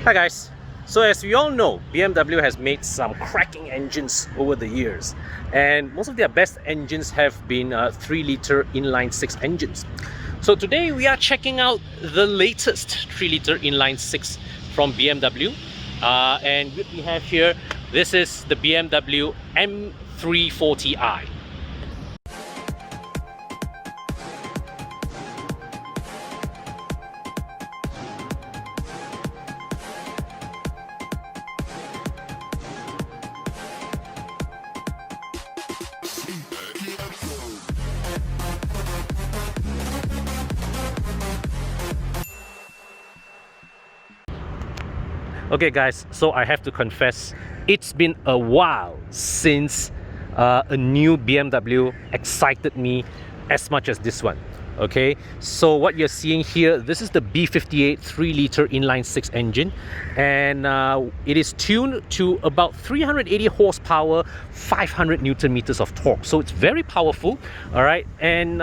Hi guys, so as we all know, BMW has made some cracking engines over the years, and most of their best engines have been 3-liter inline-six engines. So today we are checking out the latest 3-liter inline-six from BMW, and what we have here, this is the BMW M340i. Okay guys, so I have to confess, it's been a while since a new BMW excited me as much as this one. Okay, so what you're seeing here, this is the B58 3-liter inline-six engine, and it is tuned to about 380 horsepower, 500 Newton meters of torque. So it's very powerful, all right. And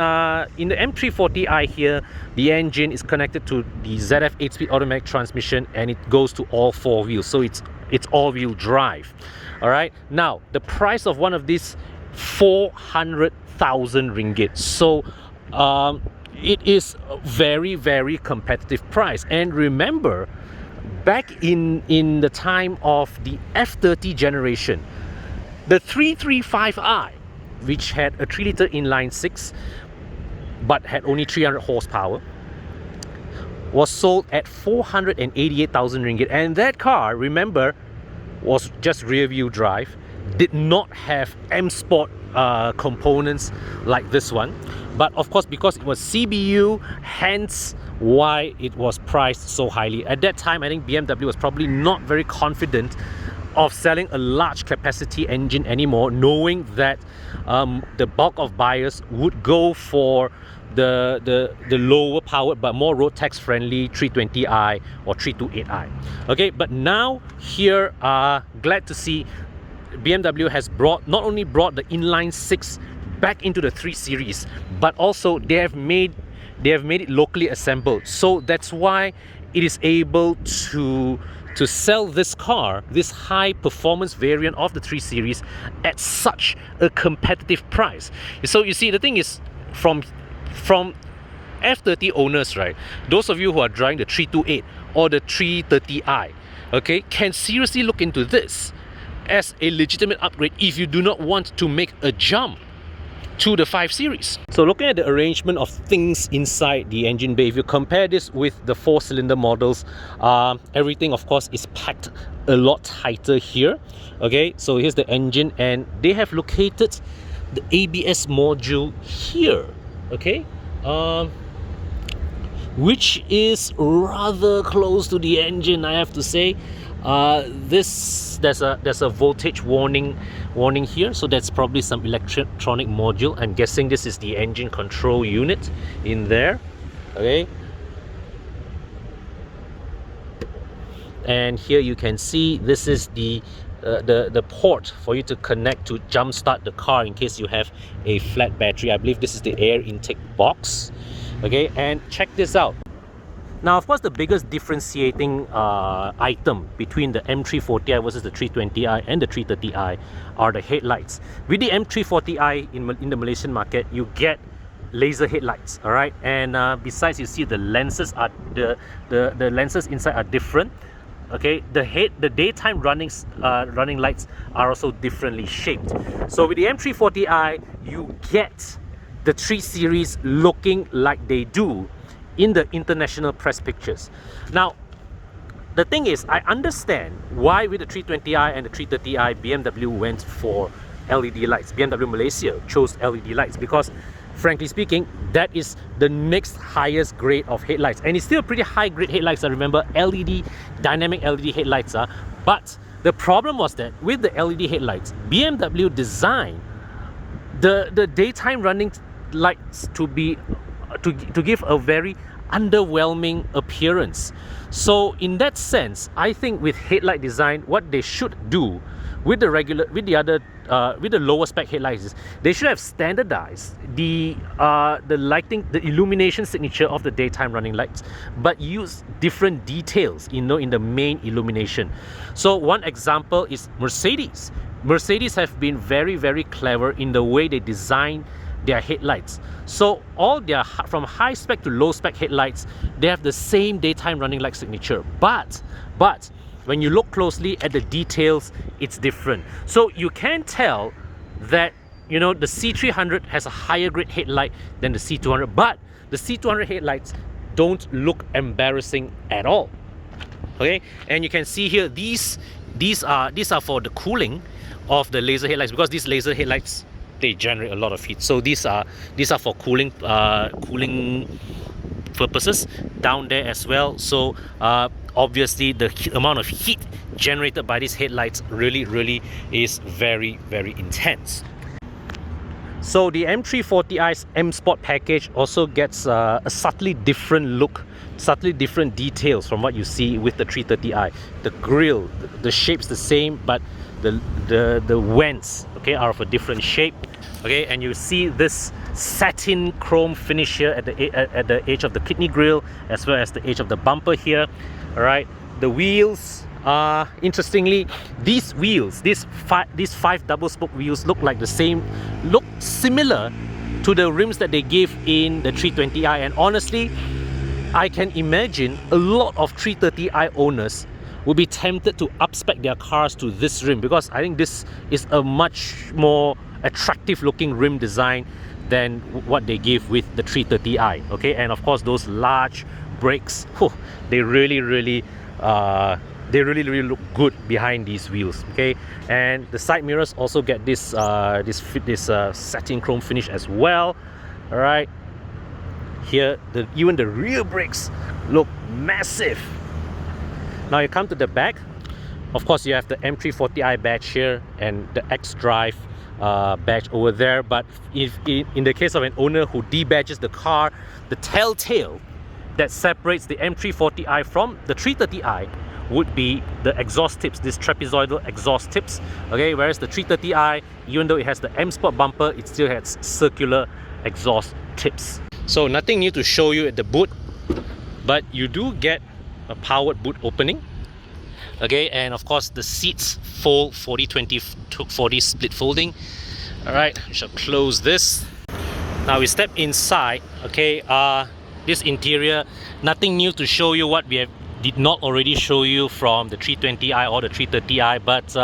in the M340i here, the engine is connected to the ZF 8-speed automatic transmission, and it goes to all four wheels. So it's all-wheel drive, all right. Now the price of one of these, 400,000 ringgit. So it is a very competitive price. And remember, back in the time of the F30 generation, the 335i, which had a 3-liter inline-six but had only 300 horsepower, was sold at 488,000 ringgit. And that car, remember, was just rear-view drive, did not have M Sport components like this one. But of course, because it was CBU, hence why it was priced so highly. At that time, I think BMW was probably not very confident of selling a large capacity engine anymore, knowing that the bulk of buyers would go for the lower powered but more road tax friendly 320i or 328i. Okay, but now here, glad to see BMW has not only brought the inline-six back into the 3 Series, but also they have made it locally assembled. So that's why it is able to sell this car, this high performance variant of the 3 Series, at such a competitive price. So you see, the thing is, from F30 owners, right, those of you who are driving the 328 or the 330i, okay, can seriously look into this as a legitimate upgrade if you do not want to make a jump to the 5 Series. So looking at the arrangement of things inside the engine bay, if you compare this with the 4-cylinder models, everything of course is packed a lot tighter here. Okay, so here's the engine, and they have located the ABS module here, okay, which is rather close to the engine, I have to say. There's a voltage warning here, so that's probably some electronic module. I'm guessing this is the engine control unit in there. Okay, and here you can see this is the port for you to connect to jump start the car in case you have a flat battery. I believe this is the air intake box. Okay, and check this out. Now, of course, the biggest differentiating item between the M340i versus the 320i and the 330i are the headlights. With the M340i in the Malaysian market, you get laser headlights, all right. And besides, you see the lenses are the lenses inside are different. Okay, the daytime running lights are also differently shaped. So with the M340i, you get the 3 Series looking like they do in the international press pictures. Now, the thing is, I understand why with the 320i and the 330i, BMW went for LED lights. BMW Malaysia chose LED lights because, frankly speaking, that is the next highest grade of headlights. And it's still pretty high grade headlights, I remember, LED, dynamic LED headlights are. But the problem was that with the LED headlights, BMW designed the daytime running lights to give a very underwhelming appearance. So in that sense, I think with headlight design, what they should do with the other with the lower spec headlights is they should have standardized the lighting, the illumination signature of the daytime running lights, but use different details, you know, in the main illumination. So one example is Mercedes. Mercedes have been very, very clever in the way they design their headlights. So all their, from high spec to low spec headlights, they have the same daytime running light signature, but when you look closely at the details, it's different. So you can tell that, you know, the C300 has a higher grade headlight than the C200, but the C200 headlights don't look embarrassing at all. Okay, and you can see here these are for the cooling of the laser headlights, because these laser headlights, they generate a lot of heat. So these are for cooling purposes down there as well. So obviously the amount of heat generated by these headlights really is very, very intense. So the M340i's M Sport package also gets a subtly different look, subtly different details from what you see with the 330i. The grille, the shape's the same, but the vents, okay, are of a different shape. Okay, and you see this satin chrome finish here at the edge of the kidney grille, as well as the edge of the bumper here. All right, the wheels. Interestingly, these wheels, these five double spoke wheels, look similar to the rims that they give in the 320i. And honestly, I can imagine a lot of 330i owners would be tempted to upspec their cars to this rim, because I think this is a much more attractive looking rim design than what they give with the 330i. Okay, and of course those large brakes, whew, they really look good behind these wheels. Okay, and the side mirrors also get this satin chrome finish as well. All right, here even the rear brakes look massive. Now you come to the back. Of course, you have the M340i badge here and the X-Drive badge over there. But if in the case of an owner who debadges the car, the telltale that separates the M340i from the 330i would be the exhaust tips, these trapezoidal exhaust tips. Okay, whereas the 330i, even though it has the M Sport bumper, it still has circular exhaust tips. So nothing new to show you at the boot, but you do get a powered boot opening. Okay, and of course the seats fold 40/20/40 split folding. All right, I shall close this. Now we step inside. Okay, this interior, nothing new to show you what we did not already show you from the 320i or the 330i, but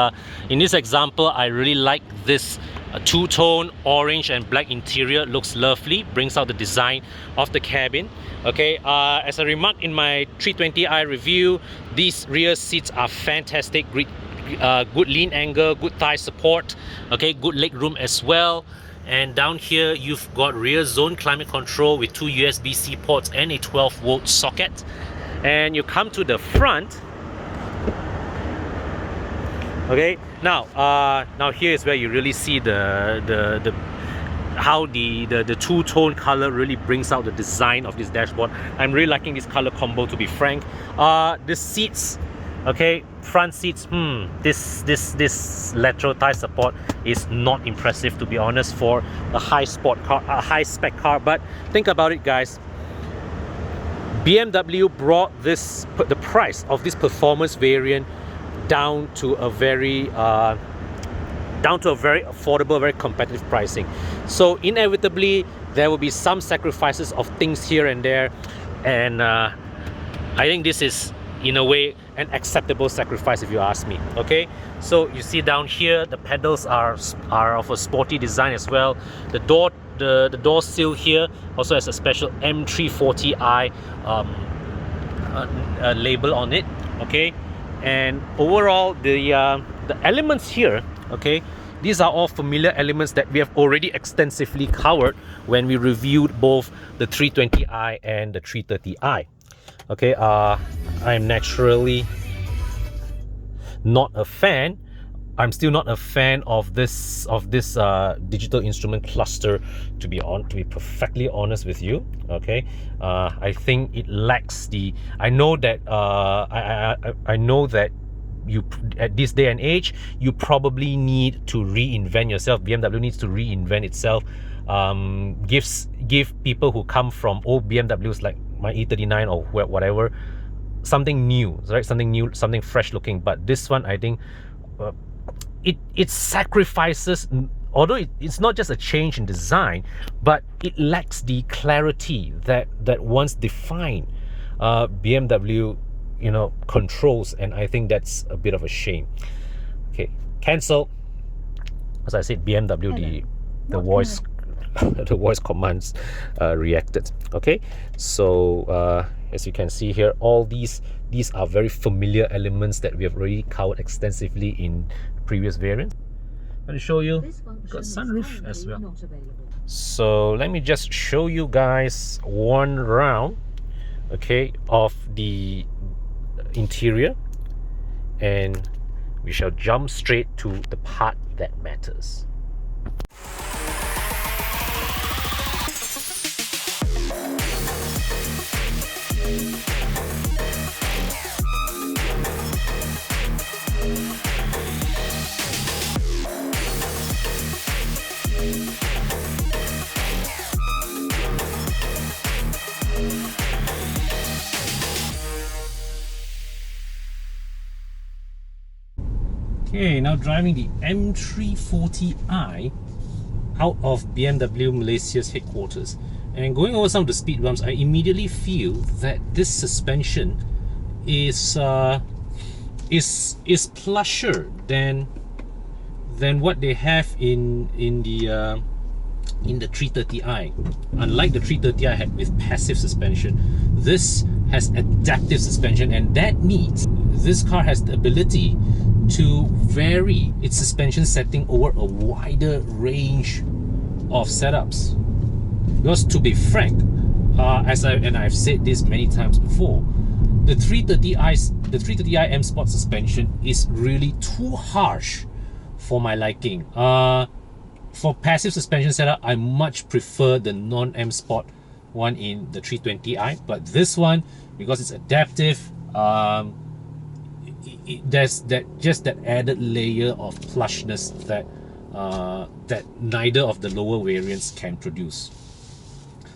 in this example, I really like this two-tone orange and black interior. Looks lovely, brings out the design of the cabin. Okay, as I remarked in my 320i review, these rear seats are fantastic. Good lean angle, good thigh support. Okay, good leg room as well. And down here you've got rear zone climate control with 2 USB-C ports and a 12-volt socket. And you come to the front. Okay, now here is where you really see how the two-tone color really brings out the design of this dashboard. I'm really liking this color combo, to be frank. The seats, okay, front seats, this lateral thigh support is not impressive, to be honest, for a high spec car. But think about it, guys. BMW brought the price of this performance variant down to a very affordable, very competitive pricing. So inevitably there will be some sacrifices of things here and there, and I think this is in a way an acceptable sacrifice, if you ask me. Okay, so you see down here the pedals are of a sporty design as well. The door sill here also has a special M340i label on it. Okay, and overall the elements here, okay, these are all familiar elements that we have already extensively covered when we reviewed both the 320i and the 330i. Okay, I'm naturally not a fan. I'm still not a fan of this digital instrument cluster, to be perfectly honest with you. Okay, I think it lacks the. I know that at this day and age, you probably need to reinvent yourself. BMW needs to reinvent itself. Give people who come from old BMWs like my E39 or whatever something new, right? Something new, something fresh looking. But this one, I think, it sacrifices. Although it's not just a change in design, but it lacks the clarity that once defined BMW, controls, and I think that's a bit of a shame. Okay, cancel. As I said, BMW, the voice the voice commands reacted. Okay, so as you can see here, all these are very familiar elements that we have already covered extensively in previous variants. I'm going to show you, got sunroof as well. So let me just show you guys one round, okay, of the interior, and we shall jump straight to the part that matters. Okay, now driving the M340i out of BMW Malaysia's headquarters, and going over some of the speed bumps, I immediately feel that this suspension is plusher than what they have in the 330i. Unlike the 330i had with passive suspension, this has adaptive suspension, and that means this car has the ability to vary its suspension setting over a wider range of setups. Because to be frank, I've said this many times before, the 330i M Sport suspension is really too harsh for my liking. For passive suspension setup, I much prefer the non-M Sport one in the 320i, but this one, because it's adaptive, there's that added layer of plushness that neither of the lower variants can produce.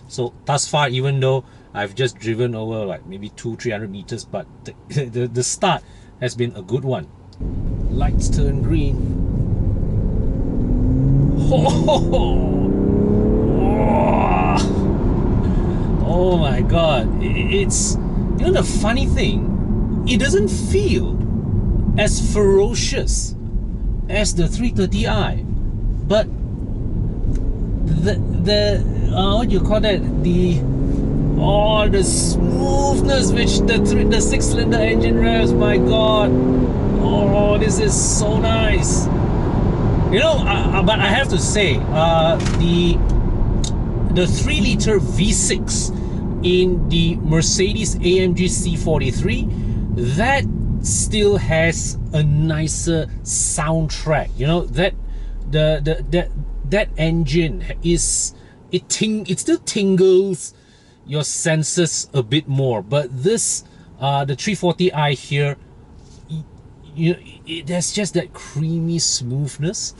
So thus far, even though I've just driven over like maybe 200-300 meters, but the start has been a good one. Lights turn green. Oh my god, it's, the funny thing, it doesn't feel as ferocious as the 330i, but the what do you call that, the smoothness which the 6-cylinder engine revs, my god, oh, this is so nice. But I have to say, the 3-liter V6 in the Mercedes-AMG C43, that still has a nicer soundtrack. That engine is, it still tingles your senses a bit more, but this the 340i here, there's just that creamy smoothness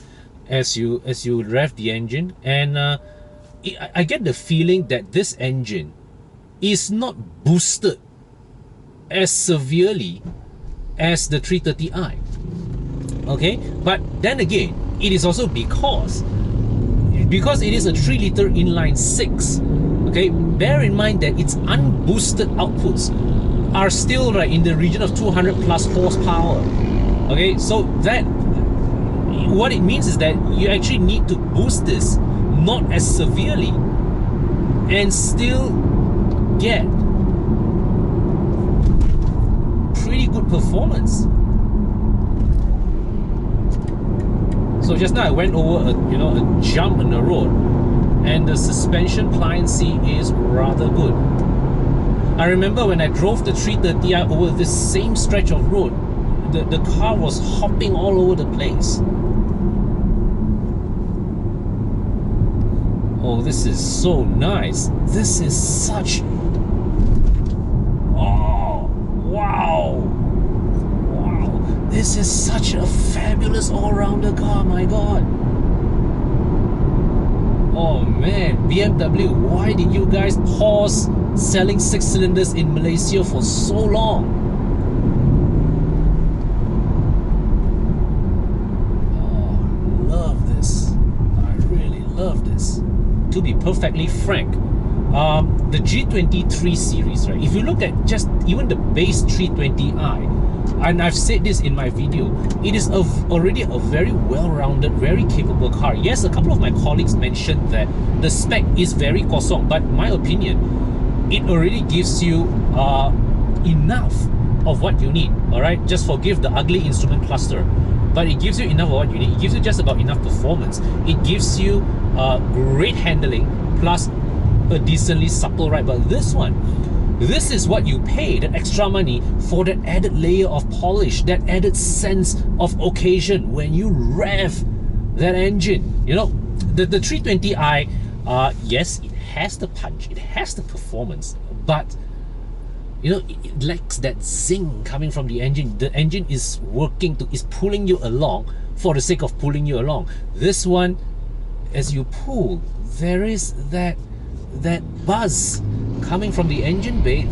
as you rev the engine, and I get the feeling that this engine is not boosted as severely as the 330i. Okay, but then again, it is also because it is a 3-liter inline 6. Okay, bear in mind that its unboosted outputs are still right in the region of 200 plus horsepower. Okay, so that, what it means is that you actually need to boost this not as severely and still get pretty good performance. So just now I went over a jump on the road, and the suspension pliancy is rather good. I remember when I drove the 330i over this same stretch of road, the car was hopping all over the place. Oh, this is so nice. This is such... Oh, wow. Wow. This is such a fabulous all-rounder car, my god. Oh man, BMW, why did you guys pause selling 6 cylinders in Malaysia for so long? Oh, love this. I really love this. To be perfectly frank, the G23 series, right? If you look at just even the base 320i, and I've said this in my video, it is already a very well-rounded, very capable car. Yes, a couple of my colleagues mentioned that the spec is very kosong, but my opinion, it already gives you enough of what you need. All right, just forgive the ugly instrument cluster, but it gives you enough of what you need. It gives you just about enough performance. It gives you great handling plus a decently supple ride. But this is what you pay, that extra money, for that added layer of polish, that added sense of occasion when you rev that engine. You know, the 320i, yes, it has the punch, it has the performance, but you know, it lacks that zing coming from the engine. The engine is is pulling you along for the sake of pulling you along. This one, as you pull, there is that buzz coming from the engine bay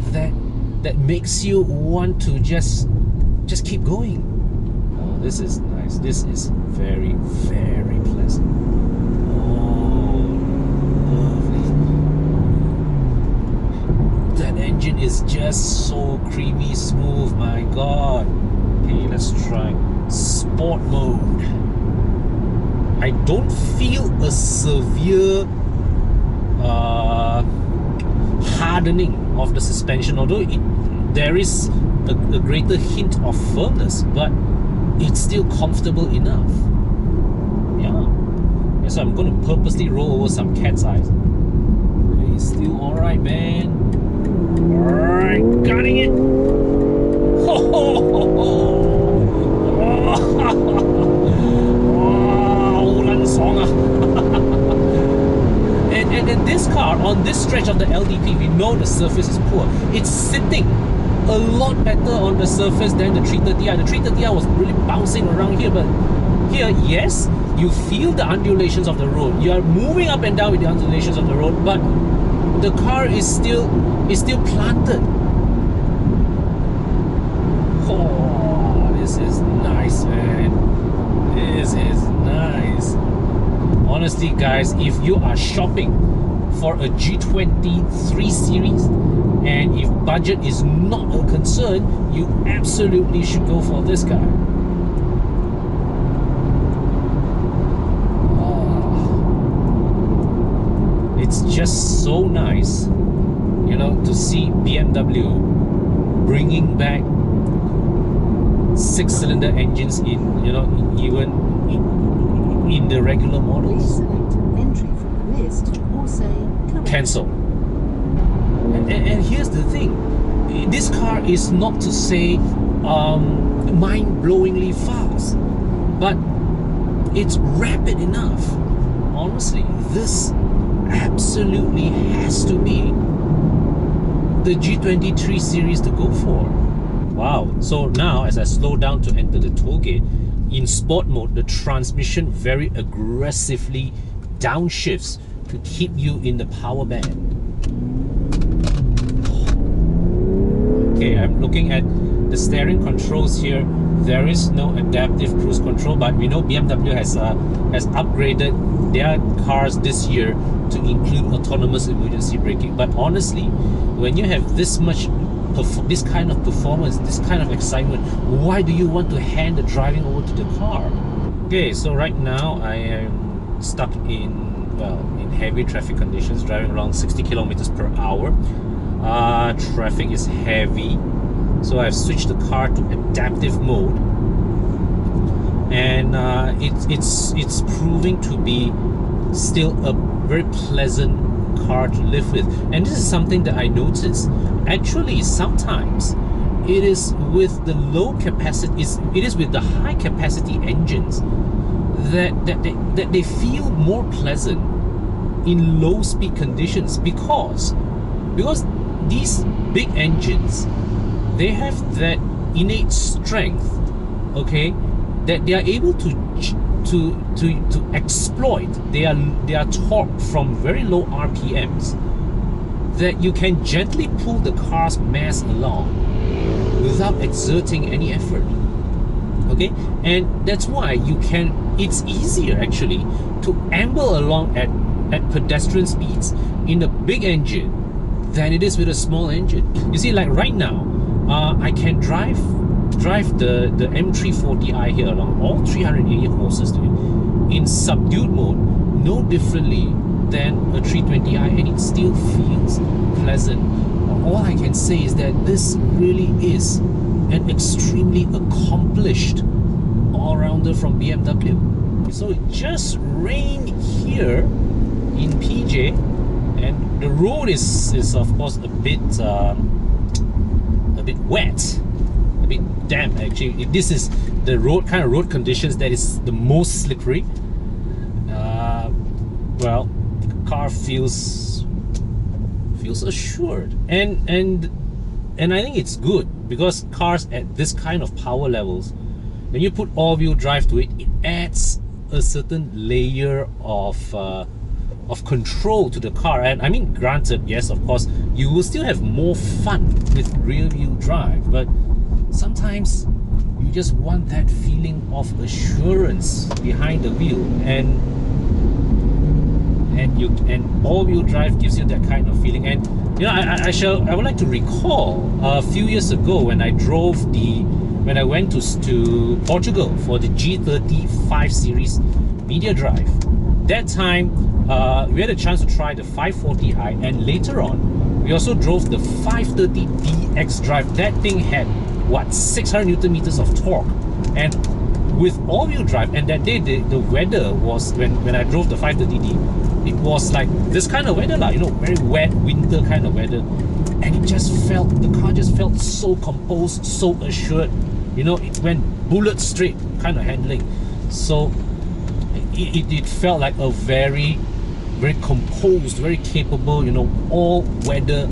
that makes you want to just keep going. Oh, this is nice. This is very, very pleasant. Oh, lovely. That engine is just so creamy smooth, my god. Okay, let's try sport mode. I don't feel a severe hardening of the suspension, although there is a greater hint of firmness, but it's still comfortable enough. Yeah, so I'm going to purposely roll over some cat's eyes. It's still alright, man. Alright, gunning it. Ho ho ho ho. And this car, on this stretch of the LDP, we know the surface is poor. It's sitting a lot better on the surface than the 330i. The 330i was really bouncing around here, but here, yes, you feel the undulations of the road. You are moving up and down with the undulations of the road, but the car is still planted. Oh, this is nice, man. This is nice. Honestly, guys, if you are shopping for a G23 series and if budget is not a concern, you absolutely should go for this guy. Oh, it's just so nice, you know, to see BMW bringing back 6-cylinder engines in, you know, even in the regular models. Entry from the list or say cancel. And here's the thing, this car is not to say mind-blowingly fast, but it's rapid enough. Honestly, this absolutely has to be the G23 series to go for. Wow. So now as I slow down to enter the toll gate, in sport mode, the transmission very aggressively downshifts to keep you in the power band. Okay, I'm looking at the steering controls here. There is no adaptive cruise control, but we know BMW has upgraded their cars this year to include autonomous emergency braking. But honestly, when you have this kind of performance, this kind of excitement, why do you want to hand the driving over to the car? Okay, so right now I am stuck in heavy traffic conditions, driving around 60 kilometers per hour. Traffic is heavy, so I've switched the car to adaptive mode, and it's proving to be still a very pleasant car to live with. And this is something that I noticed. Actually, sometimes it is with the low capacity, it is with the high capacity engines that they feel more pleasant in low speed conditions, because these big engines, they have that innate strength okay, that they are able to exploit their torque from very low RPMs, that you can gently pull the car's mass along without exerting any effort. Okay, and that's why it's easier actually to amble along at pedestrian speeds in a big engine than it is with a small engine. You see, like right now, I can drive the M340i here along, all 380 horses to it, in subdued mode, no differently than a 320i, and it still feels pleasant. All I can say is that this really is an extremely accomplished all-rounder from BMW. So it just rained here in PJ, and the road is of course a bit wet, a bit damp actually. This is the kind of road conditions that is the most slippery. Well, the car feels assured, and I think it's good, because cars at this kind of power levels, when you put all-wheel drive to it, it adds a certain layer of control to the car. And I mean, granted, yes, of course, you will still have more fun with rear-wheel drive, but sometimes you just want that feeling of assurance behind the wheel, and all-wheel drive gives you that kind of feeling. And you know, I would like to recall a few years ago when I went to Portugal for the G30 5 Series media drive. That time we had a chance to try the 540i, and later on we also drove the 530DX drive. That thing had what, 600 Newton meters of torque, and with all-wheel drive. And that day the weather was, when I drove the 530D, it was like this kind of weather, like, you know, very wet winter kind of weather, and the car just felt so composed, so assured. You know, it went bullet straight kind of handling. So it felt like a very, very composed, very capable, you know, all-weather,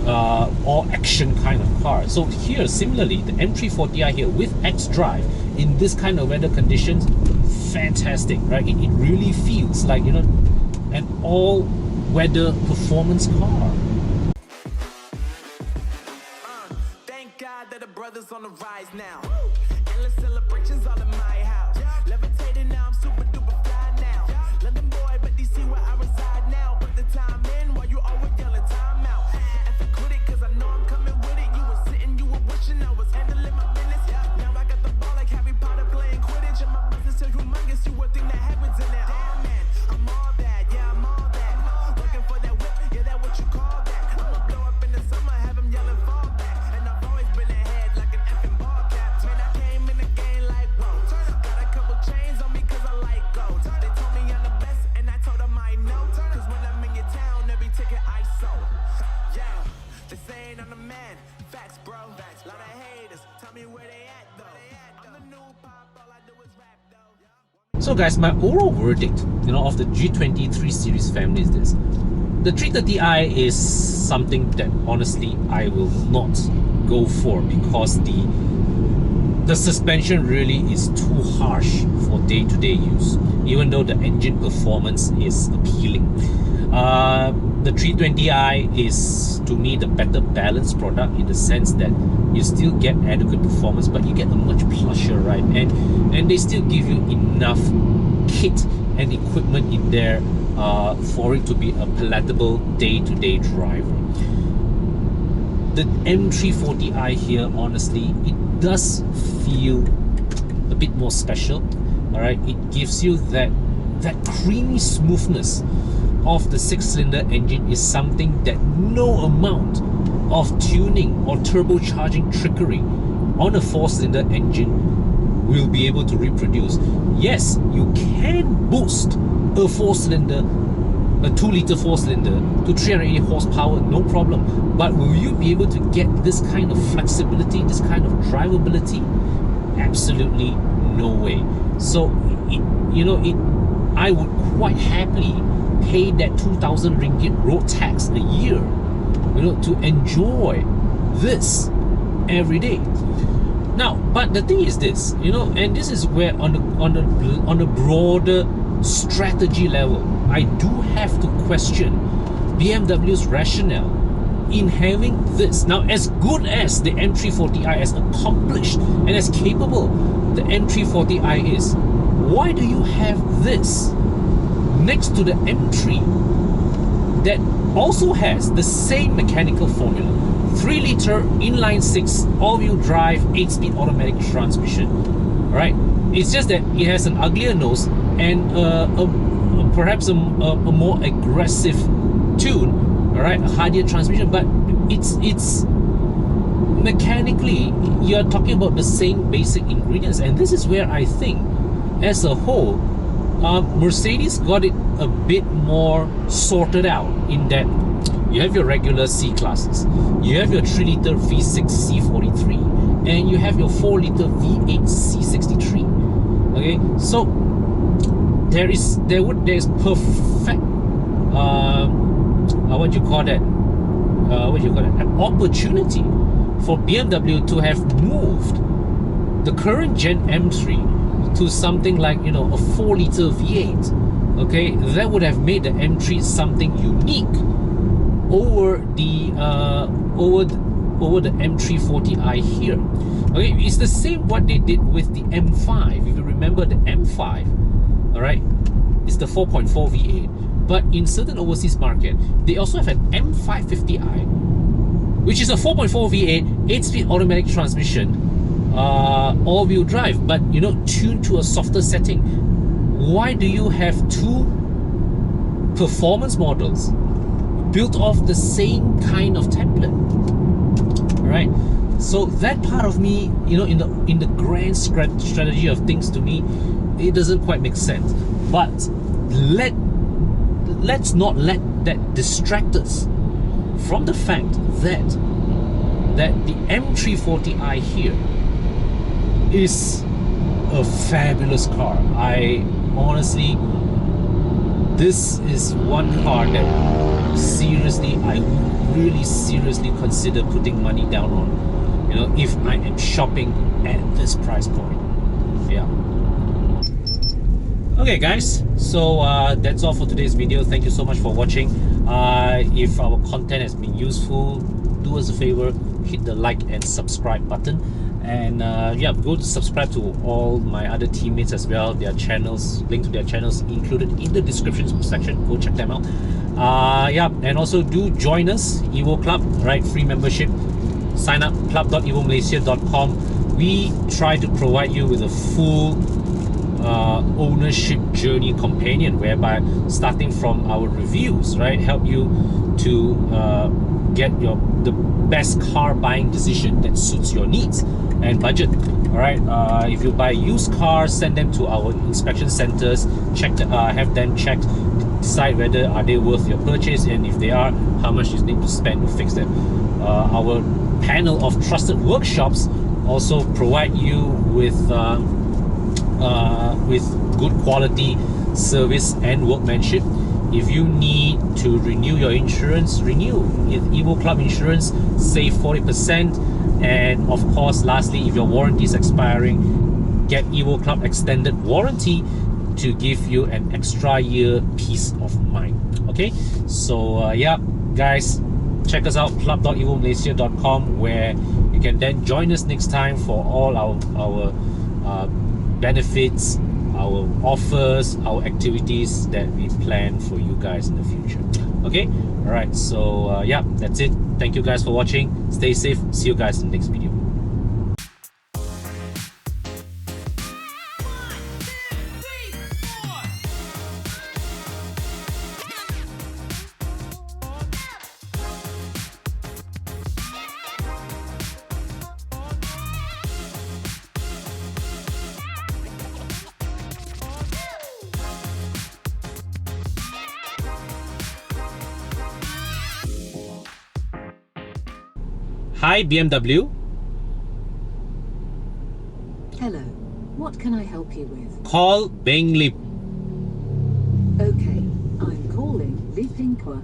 all-action kind of car. So here, similarly, the M340i here with X-Drive in this kind of weather conditions, fantastic, right? It really feels like, you know, an all-weather performance car. Thank God that the brothers on the rise now. Endless celebrations all in my house. Levitating now, I'm super duper fly now. London boy, but DC where I reside now. Put the time in while you always yelling time out. And for quit it, cause I know I'm coming with it. You were sitting, you were wishing I was handling my business. Now I got the ball like Harry Potter playing Quidditch. And my business so humongous, you would think that happens in there. Damn man, I'm all that, yeah, I'm all that. Looking for that whip, yeah, that what you call that. I'ma blow up in the summer, have them yelling fall back. And I've always been ahead like an effing ball cap. Man, I came in the game like, whoa. Got a couple chains on me cause I like gold. They told me I'm the best and I told them I know. Cause when I'm in your town, every ticket I sold. Yeah, they saying I'm the man. Facts, bro. Lot of haters, tell me where they at though. I'm the new pop, all I do is rap though. So guys, my overall verdict, you know, of the G20 3 Series family is this. The 330i is something that honestly I will not go for, because the suspension really is too harsh for day-to-day use, even though the engine performance is appealing. The 320i is, to me, the better balanced product, in the sense that you still get adequate performance, but you get a much plusher ride, and they still give you enough kit and equipment in there for it to be a palatable day-to-day driver. The M340i here, honestly, it does feel a bit more special. All right, it gives you that creamy smoothness of the 6-cylinder engine is something that no amount of tuning or turbocharging trickery on a 4-cylinder engine will be able to reproduce. Yes, you can boost a 4-cylinder, a 2-liter 4-cylinder to 380 horsepower, no problem. But will you be able to get this kind of flexibility, this kind of drivability? Absolutely no way. So, I would quite happily pay that 2,000 ringgit road tax a year, you know, to enjoy this every day. Now, but the thing is this, you know, and this is where on a broader strategy level, I do have to question BMW's rationale in having this. Now, as good as the M340i, as accomplished and as capable the M340i is, why do you have this next to the M3 that also has the same mechanical formula? 3-liter inline-six all-wheel drive 8-speed automatic transmission. Alright, it's just that it has an uglier nose and perhaps a more aggressive tune. Alright, a hardier transmission, but it's mechanically you're talking about the same basic ingredients, and this is where I think, as a whole, Mercedes got it a bit more sorted out in that you have your regular C classes, you have your 3-liter V6 C43, and you have your 4-liter V8 C63. Okay, so there's perfect an opportunity for BMW to have moved the current Gen M3 to something like, you know, a 4-liter V8. Okay, that would have made the M3 something unique over the M340i here. Okay, it's the same what they did with the M5. If you remember the M5, all right, it's the 4.4 V8. But in certain overseas market, they also have an M550i, which is a 4.4 V8, 8-speed automatic transmission, all-wheel drive, but you know, tuned to a softer setting. Why do you have two performance models built off the same kind of template? Right? So that part of me, you know, in the grand strategy of things, to me, it doesn't quite make sense. But let's not let that distract us from the fact that the M340i here is a fabulous car. I honestly, this is one car that seriously, I would really seriously consider putting money down on, you know, if I am shopping at this price point. Yeah. Okay guys, so that's all for today's video. Thank you so much for watching. If our content has been useful, do us a favor, hit the like and subscribe button, and yeah, go to subscribe to all my other teammates as well. Their channels, link to their channels included in the description section. Go check them out. Yeah, and also do join us, Evo Club, right? Free membership. Sign up club.evomalaysia.com. We try to provide you with a full ownership journey companion, whereby starting from our reviews, right, help you to get the best car buying decision that suits your needs and budget. All right, if you buy used cars, send them to our inspection centers, check have them checked, decide whether are they worth your purchase, and if they are, how much you need to spend to fix them. Our panel of trusted workshops also provide you with good quality service and workmanship. If you need to renew your insurance, renew with Evo Club Insurance, save 40%. And of course, lastly, if your warranty is expiring, get Evo Club Extended Warranty to give you an extra year peace of mind. Okay, so yeah guys, check us out, club.evomalaysia.com, where you can then join us next time for all our benefits, our offers, our activities that we plan for you guys in the future. Okay, all right, so yeah, that's it. Thank you guys for watching. Stay safe. See you guys in the next video. Hi BMW. Hello, what can I help you with? Call Beng Lip. Okay, I'm calling Lipingqua.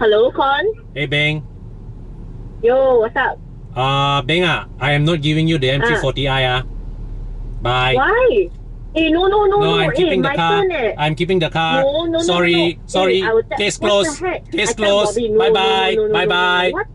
Hello, Con. Hey, Beng. Yo, what's up? Beng, I am not giving you the M340i. Bye. Why? Hey, no. No, I'm keeping the my car. turn. I'm keeping the car. No. Sorry. Hey, I will Case what closed. the heck? Case I tell closed. Bobby, no, Bye bye. no. Bye bye. What?